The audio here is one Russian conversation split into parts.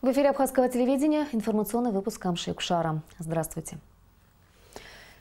В эфире Абхазского телевидения информационный выпуск Камши Кушара. Здравствуйте.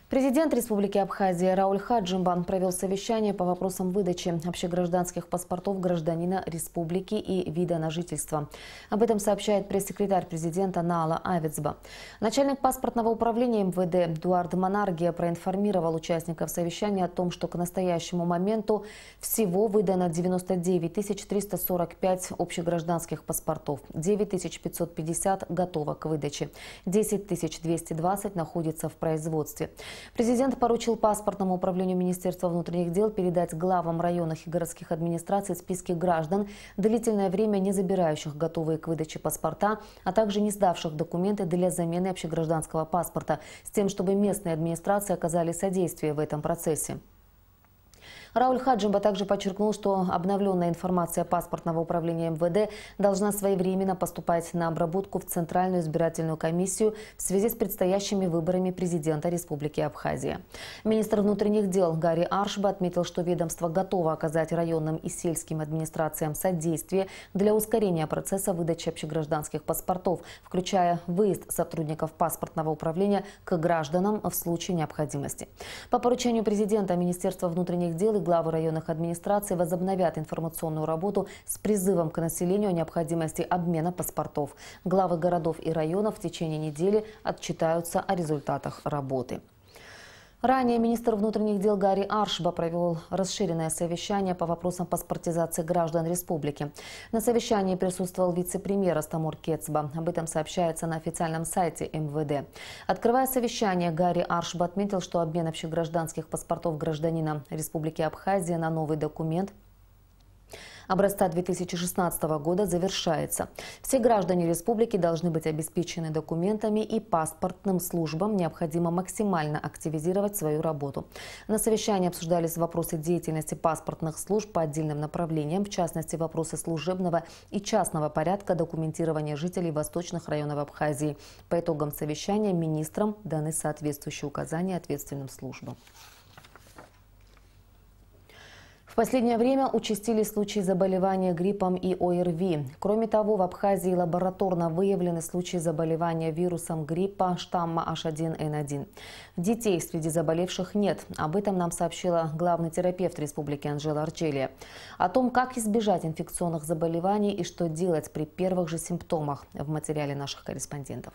Президент Республики Абхазия Рауль Хаджимбан провел совещание по вопросам выдачи общегражданских паспортов гражданина республики и вида на жительство. Об этом сообщает пресс-секретарь президента Наала Авицба. Начальник паспортного управления МВД Эдуард Монаргия проинформировал участников совещания о том, что к настоящему моменту всего выдано 99 345 общегражданских паспортов, 9 550 готово к выдаче, 10 220 находится в производстве. Президент поручил паспортному управлению Министерства внутренних дел передать главам районных и городских администраций списки граждан, длительное время не забирающих готовые к выдаче паспорта, а также не сдавших документы для замены общегражданского паспорта, с тем, чтобы местные администрации оказали содействие в этом процессе. Рауль Хаджимба также подчеркнул, что обновленная информация паспортного управления МВД должна своевременно поступать на обработку в Центральную избирательную комиссию в связи с предстоящими выборами президента Республики Абхазия. Министр внутренних дел Гари Аршба отметил, что ведомство готово оказать районным и сельским администрациям содействие для ускорения процесса выдачи общегражданских паспортов, включая выезд сотрудников паспортного управления к гражданам в случае необходимости. По поручению президента Министерства внутренних дел и главы районных администраций возобновят информационную работу с призывом к населению о необходимости обмена паспортов. Главы городов и районов в течение недели отчитаются о результатах работы. Ранее министр внутренних дел Гари Аршба провел расширенное совещание по вопросам паспортизации граждан республики. На совещании присутствовал вице-премьер Астамур Кецба. Об этом сообщается на официальном сайте МВД. Открывая совещание, Гари Аршба отметил, что обмен общегражданских паспортов гражданина Республики Абхазия на новый документ образца 2016 года завершается. Все граждане республики должны быть обеспечены документами, и паспортным службам необходимо максимально активизировать свою работу. На совещании обсуждались вопросы деятельности паспортных служб по отдельным направлениям, в частности вопросы служебного и частного порядка документирования жителей восточных районов Абхазии. По итогам совещания министрам даны соответствующие указания ответственным службам. В последнее время участились случаи заболевания гриппом и ОРВИ. Кроме того, в Абхазии лабораторно выявлены случаи заболевания вирусом гриппа штамма H1N1. Детей среди заболевших нет. Об этом нам сообщила главный терапевт республики Анжела Арчелия. О том, как избежать инфекционных заболеваний и что делать при первых же симптомах, в материале наших корреспондентов.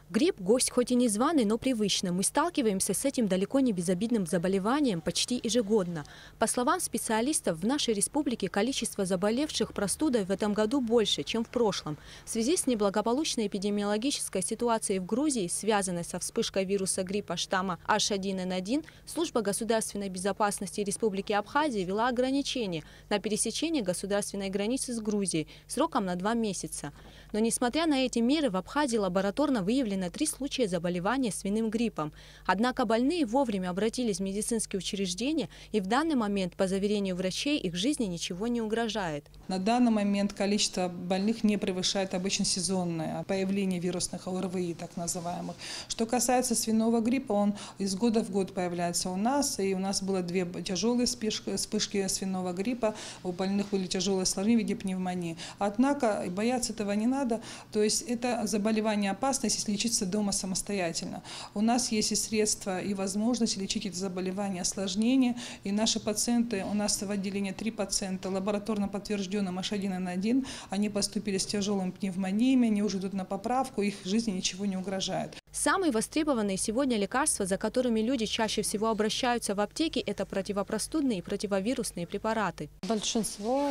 Грипп – гость хоть и незваный, но привычный. Мы сталкиваемся с этим далеко не безобидным заболеванием почти ежегодно. По словам специалистов, в нашей республике количество заболевших простудой в этом году больше, чем в прошлом. В связи с неблагополучной эпидемиологической ситуацией в Грузии, связанной со вспышкой вируса гриппа штамма H1N1, Служба государственной безопасности Республики Абхазия ввела ограничения на пересечение государственной границы с Грузией сроком на 2 месяца. Но несмотря на эти меры, в Абхазии лабораторно выявлено 3 случая заболевания свиным гриппом. Однако больные вовремя обратились в медицинские учреждения, и в данный момент, по заверению врачей, их жизни ничего не угрожает. На данный момент количество больных не превышает обычно сезонное появление вирусных ОРВИ, так называемых. Что касается свиного гриппа, он из года в год появляется у нас, и у нас было 2 тяжелые вспышки свиного гриппа, у больных были тяжелые осложнения в виде пневмонии. Однако бояться этого не надо, то есть это заболевание опасно, если лечиться дома самостоятельно. У нас есть и средства, и возможность лечить это заболевание, осложнения. И наши пациенты, у нас в отделении 3 пациента лабораторно подтвержденным H1N1, они поступили с тяжелыми пневмониями, они уже идут на поправку, их жизни ничего не угрожает. Самые востребованные сегодня лекарства, за которыми люди чаще всего обращаются в аптеки, это противопростудные и противовирусные препараты. Большинство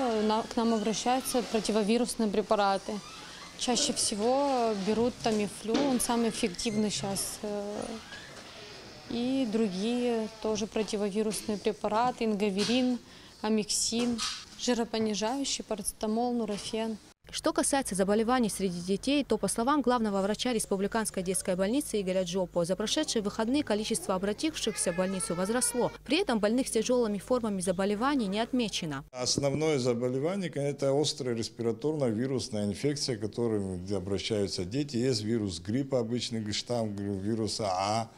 к нам обращаются противовирусные препараты. Чаще всего берут тамифлю, он самый эффективный сейчас, и другие тоже противовирусные препараты, ингаверин, амиксин, жиропонижающий, парацетамол, нурофен. Что касается заболеваний среди детей, то, по словам главного врача Республиканской детской больницы Игоря Джопо, за прошедшие выходные количество обратившихся в больницу возросло. При этом больных с тяжелыми формами заболеваний не отмечено. Основное заболевание – это острая респираторно-вирусная инфекция, к которой обращаются дети. Есть вирус гриппа, обычный штамм вируса А.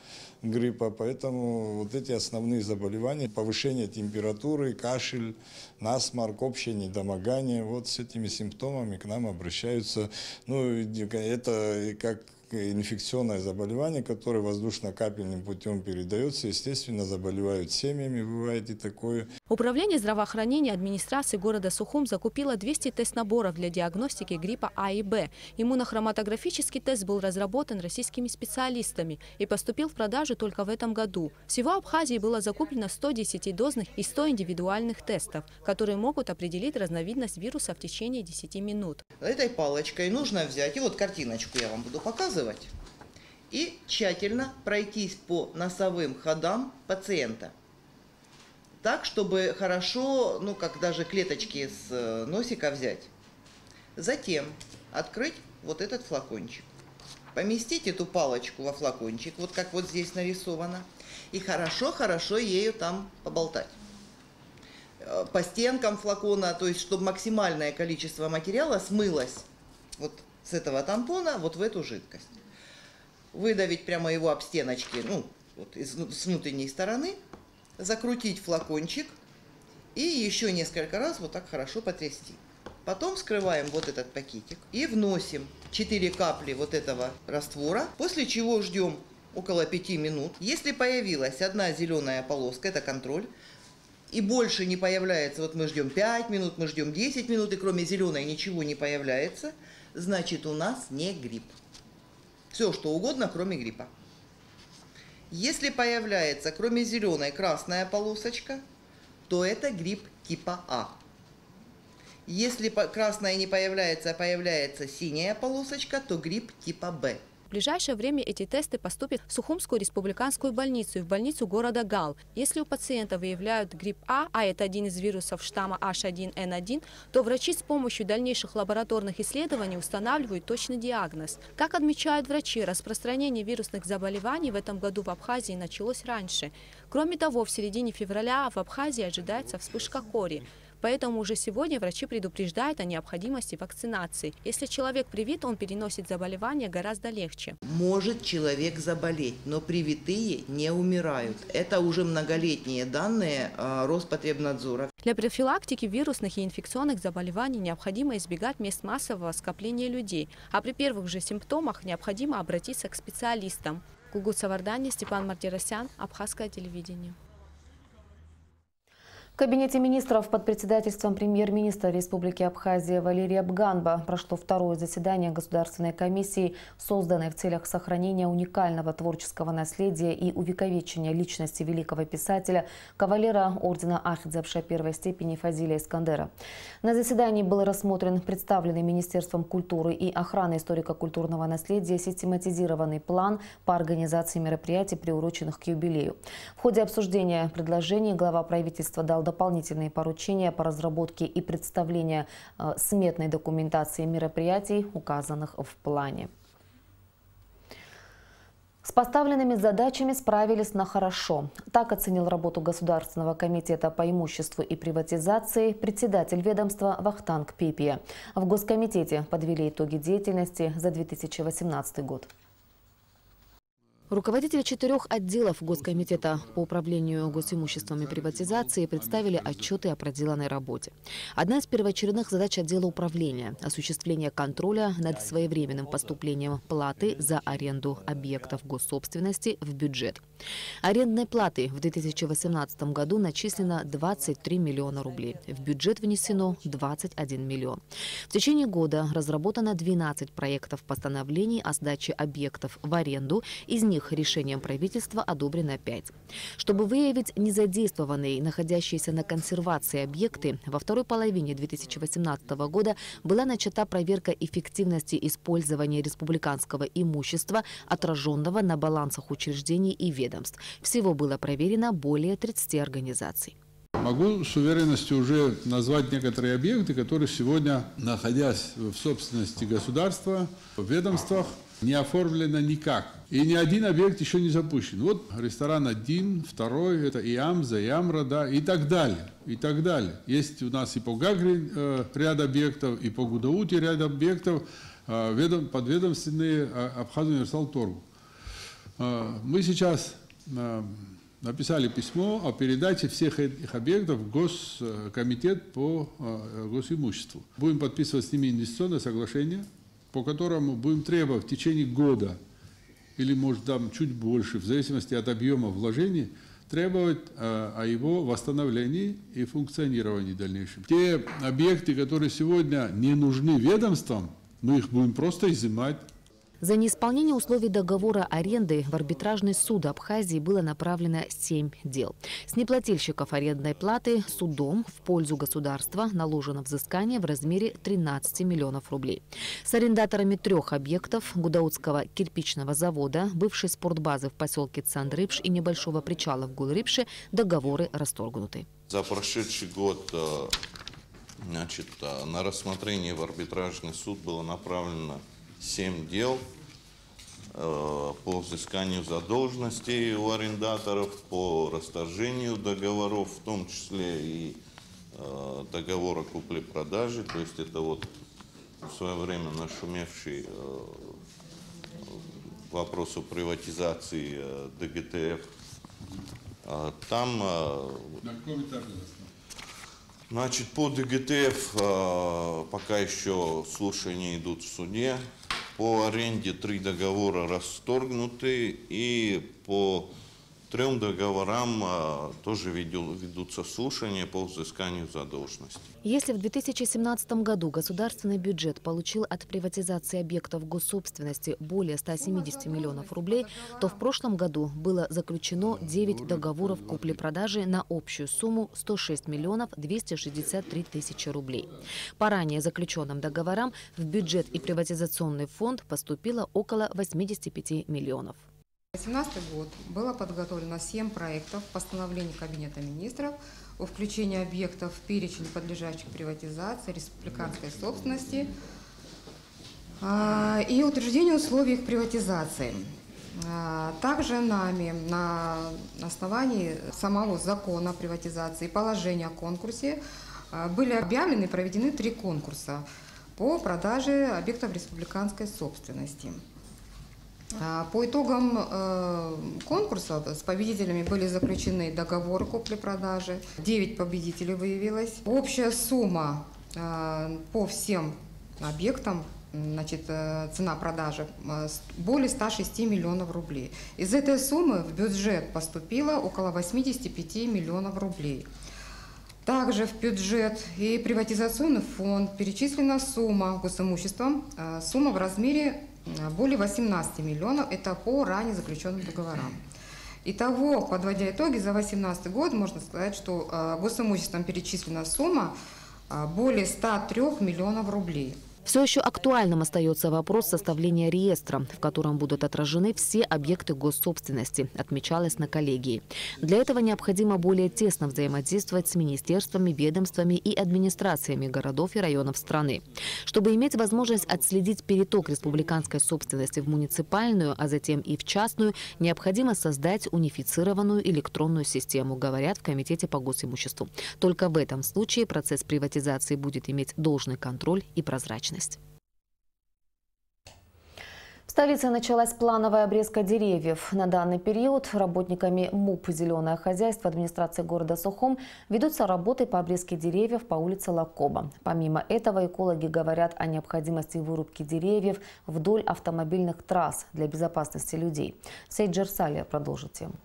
Гриппа, поэтому вот эти основные заболевания, повышение температуры, кашель, насморк, общее недомогание, вот с этими симптомами к нам обращаются. Ну, это как инфекционное заболевание, которое воздушно-капельным путем передается, естественно, заболевают семьями, бывает и такое. Управление здравоохранения администрации города Сухум закупило 200 тест-наборов для диагностики гриппа А и Б. Иммунохроматографический тест был разработан российскими специалистами и поступил в продажу только в этом году. Всего в Абхазии было закуплено 100 10-дозных и 100 индивидуальных тестов, которые могут определить разновидность вируса в течение 10 минут. Этой палочкой нужно взять, и вот картиночку я вам буду показывать, и тщательно пройтись по носовым ходам пациента. Так, чтобы хорошо, ну как даже клеточки с носика взять. Затем открыть вот этот флакончик. Поместить эту палочку во флакончик, вот как вот здесь нарисовано. И хорошо ею там поболтать. По стенкам флакона, то есть чтобы максимальное количество материала смылось вот с этого тампона вот в эту жидкость. Выдавить прямо его об стеночки, ну, вот с внутренней стороны, закрутить флакончик и еще несколько раз вот так хорошо потрясти. Потом вскрываем вот этот пакетик и вносим 4 капли вот этого раствора, после чего ждем около 5 минут. Если появилась одна зеленая полоска, это контроль, и больше не появляется, вот мы ждем 5 минут, мы ждем 10 минут, и кроме зеленой ничего не появляется, значит у нас не грипп. Все, что угодно, кроме гриппа. Если появляется, кроме зеленой, красная полосочка, то это грипп типа А. Если красная не появляется, а появляется синяя полосочка, то грипп типа Б. В ближайшее время эти тесты поступят в Сухумскую республиканскую больницу и в больницу города Гал. Если у пациента выявляют грипп А, а это один из вирусов штамма H1N1, то врачи с помощью дальнейших лабораторных исследований устанавливают точный диагноз. Как отмечают врачи, распространение вирусных заболеваний в этом году в Абхазии началось раньше. Кроме того, в середине февраля в Абхазии ожидается вспышка кори. Поэтому уже сегодня врачи предупреждают о необходимости вакцинации. Если человек привит, он переносит заболевание гораздо легче. Может человек заболеть, но привитые не умирают. Это уже многолетние данные Роспотребнадзора. Для профилактики вирусных и инфекционных заболеваний необходимо избегать мест массового скопления людей. А при первых же симптомах необходимо обратиться к специалистам. Гугут Савардани, Степан Мартиросян, Абхазское телевидение. В кабинете министров под председательством премьер-министра Республики Абхазия Валерия Бганба прошло второе заседание Государственной комиссии, созданной в целях сохранения уникального творческого наследия и увековечения личности великого писателя, кавалера ордена Ахедзябша первой степени Фазиля Искандера. На заседании был рассмотрен представленный Министерством культуры и охраны историко-культурного наследия систематизированный план по организации мероприятий, приуроченных к юбилею. В ходе обсуждения предложений глава правительства дал дополнительные поручения по разработке и представлению сметной документации мероприятий, указанных в плане. С поставленными задачами справились на хорошо. Так оценил работу Государственного комитета по имуществу и приватизации председатель ведомства Вахтанг Пипия. В Госкомитете подвели итоги деятельности за 2018 год. Руководители 4 отделов Госкомитета по управлению госимуществом и приватизации представили отчеты о проделанной работе. Одна из первоочередных задач отдела управления – осуществление контроля над своевременным поступлением платы за аренду объектов госсобственности в бюджет. Арендной платы в 2018 году начислено 23 миллиона рублей. В бюджет внесено 21 миллион. В течение года разработано 12 проектов постановлений о сдаче объектов в аренду, из них решением правительства одобрено 5. Чтобы выявить незадействованные, находящиеся на консервации объекты, во второй половине 2018 года была начата проверка эффективности использования республиканского имущества, отраженного на балансах учреждений и ведомств. Всего было проверено более 30 организаций. Могу с уверенностью уже назвать некоторые объекты, которые сегодня, находясь в собственности государства, в ведомствах, не оформлено никак. И ни один объект еще не запущен. Вот ресторан 1, 2, это ИАМ, ЗАЯМРА, да, и так далее. И так далее. Есть у нас и по Гагре ряд объектов, и по Гудауте ряд объектов, подведомственные Абхазуниверсалторгу. Мы сейчас написали письмо о передаче всех этих объектов в Госкомитет по госимуществу. Будем подписывать с ними инвестиционное соглашение, по которому будем требовать в течение года, или может там чуть больше, в зависимости от объема вложений, требовать о его восстановлении и функционировании дальнейшем. Те объекты, которые сегодня не нужны ведомствам, мы их будем просто изымать. За неисполнение условий договора аренды в арбитражный суд Абхазии было направлено 7 дел. С неплательщиков арендной платы судом в пользу государства наложено взыскание в размере 13 миллионов рублей. С арендаторами 3 объектов Гудаутского кирпичного завода, бывшей спортбазы в поселке Цандрыпш и небольшого причала в Гулрипше договоры расторгнуты. За прошедший год на рассмотрение в арбитражный суд было направлено 7 дел по взысканию задолженностей у арендаторов, по расторжению договоров, в том числе и договора купли-продажи. То есть это вот в свое время нашумевший вопрос о приватизации ДГТФ. Там, значит, по ДГТФ пока еще слушания идут в суде. По аренде 3 договора расторгнуты, и по 3 договорам тоже ведутся слушания по взысканию задолженности. Если в 2017 году государственный бюджет получил от приватизации объектов госсобственности более 170 миллионов рублей, то в прошлом году было заключено 9 договоров купли-продажи на общую сумму 106 миллионов 263 тысячи рублей. По ранее заключенным договорам в бюджет и приватизационный фонд поступило около 85 миллионов. 2018 год было подготовлено 7 проектов постановлений Кабинета министров о включении объектов в перечень подлежащих приватизации республиканской собственности и утверждению условий их приватизации. Также нами на основании самого закона о приватизации и положения о конкурсе были объявлены и проведены 3 конкурса по продаже объектов республиканской собственности. По итогам конкурса с победителями были заключены договоры купли-продажи. 9 победителей выявилось. Общая сумма по всем объектам, значит, цена продажи более 106 миллионов рублей. Из этой суммы в бюджет поступило около 85 миллионов рублей. Также в бюджет и приватизационный фонд перечислена сумма госимуществом, сумма в размере более 18 миллионов, это по ранее заключенным договорам. Итого, подводя итоги, за 2018 год можно сказать, что госимуществом перечислена сумма более 103 миллионов рублей. Все еще актуальным остается вопрос составления реестра, в котором будут отражены все объекты госсобственности, отмечалось на коллегии. Для этого необходимо более тесно взаимодействовать с министерствами, ведомствами и администрациями городов и районов страны. Чтобы иметь возможность отследить переток республиканской собственности в муниципальную, а затем и в частную, необходимо создать унифицированную электронную систему, говорят в Комитете по госимуществу. Только в этом случае процесс приватизации будет иметь должный контроль и прозрачность. В столице началась плановая обрезка деревьев. На данный период работниками МУП «Зеленое хозяйство» администрации города Сухум ведутся работы по обрезке деревьев по улице Лакоба. Помимо этого, экологи говорят о необходимости вырубки деревьев вдоль автомобильных трасс для безопасности людей. Сейд Джерсалия продолжит тему.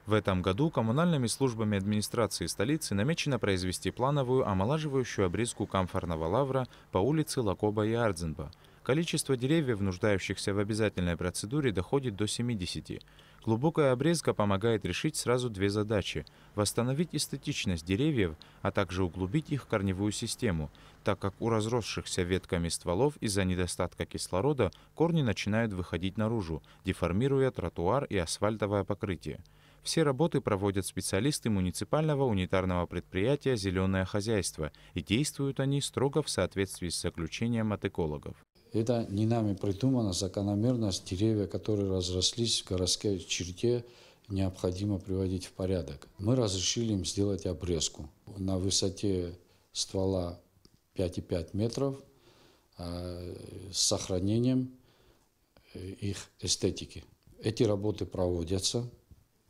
В этом году коммунальными службами администрации столицы намечено произвести плановую омолаживающую обрезку камфорного лавра по улице Лакоба и Ардзенба. Количество деревьев, нуждающихся в обязательной процедуре, доходит до 70. Глубокая обрезка помогает решить сразу 2 задачи – восстановить эстетичность деревьев, а также углубить их корневую систему, так как у разросшихся ветками стволов из-за недостатка кислорода корни начинают выходить наружу, деформируя тротуар и асфальтовое покрытие. Все работы проводят специалисты муниципального унитарного предприятия «Зеленое хозяйство», и действуют они строго в соответствии с заключением от экологов. Это не нами придумано, закономерность. Деревья, которые разрослись в городской черте, необходимо приводить в порядок. Мы разрешили им сделать обрезку на высоте ствола 5,5 метров с сохранением их эстетики. Эти работы проводятся,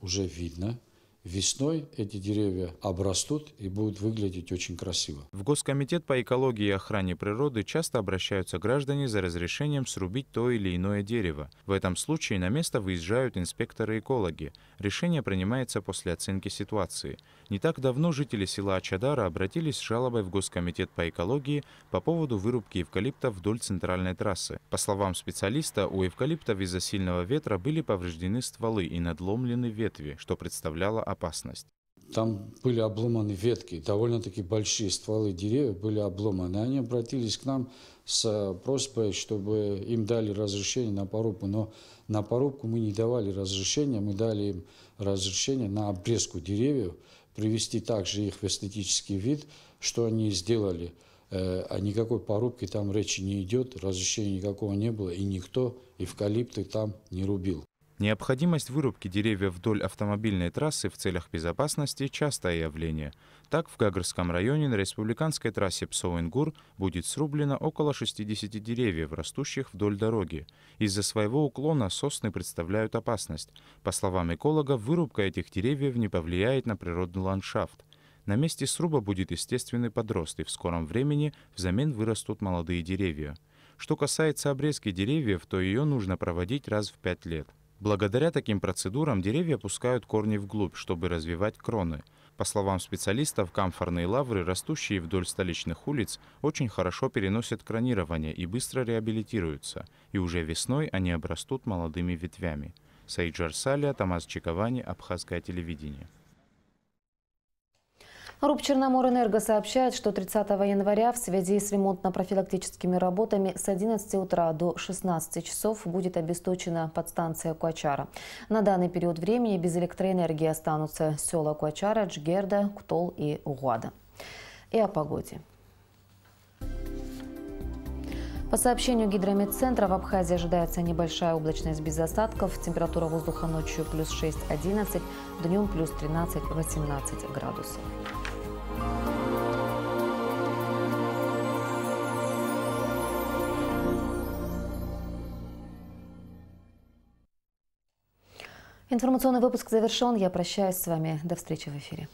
уже видно. Весной эти деревья обрастут и будут выглядеть очень красиво. В Госкомитет по экологии и охране природы часто обращаются граждане за разрешением срубить то или иное дерево. В этом случае на место выезжают инспекторы-экологи. Решение принимается после оценки ситуации. Не так давно жители села Ачадара обратились с жалобой в Госкомитет по экологии по поводу вырубки эвкалипта вдоль центральной трассы. По словам специалиста, у эвкалиптов из-за сильного ветра были повреждены стволы и надломлены ветви, что представляло опасность. Там были обломаны ветки, довольно-таки большие стволы деревьев были обломаны. Они обратились к нам с просьбой, чтобы им дали разрешение на порубку. Но на порубку мы не давали разрешения, мы дали им разрешение на обрезку деревьев, привести также их в эстетический вид, что они сделали. О никакой порубке там речи не идет, разрешения никакого не было, и никто эвкалипты там не рубил. Необходимость вырубки деревьев вдоль автомобильной трассы в целях безопасности – частое явление. Так, в Гагрском районе на республиканской трассе Псоу-Ингур будет срублено около 60 деревьев, растущих вдоль дороги. Из-за своего уклона сосны представляют опасность. По словам экологов, вырубка этих деревьев не повлияет на природный ландшафт. На месте сруба будет естественный подрост, и в скором времени взамен вырастут молодые деревья. Что касается обрезки деревьев, то ее нужно проводить раз в 5 лет. Благодаря таким процедурам деревья пускают корни вглубь, чтобы развивать кроны. По словам специалистов, камфорные лавры, растущие вдоль столичных улиц, очень хорошо переносят кронирование и быстро реабилитируются, и уже весной они обрастут молодыми ветвями. Саид Жарсалия, Тамаз Чиковани, Абхазское телевидение. РУП «Черноморэнерго» сообщает, что 30 января в связи с ремонтно-профилактическими работами с 11 утра до 16 часов будет обесточена подстанция Куачара. На данный период времени без электроэнергии останутся села Куачара, Джгерда, Ктол и Угуада. И о погоде. По сообщению Гидрометцентра, в Абхазии ожидается небольшая облачность без осадков. Температура воздуха ночью плюс 6-11, днем плюс 13-18 градусов. Информационный выпуск завершен. Я прощаюсь с вами. До встречи в эфире.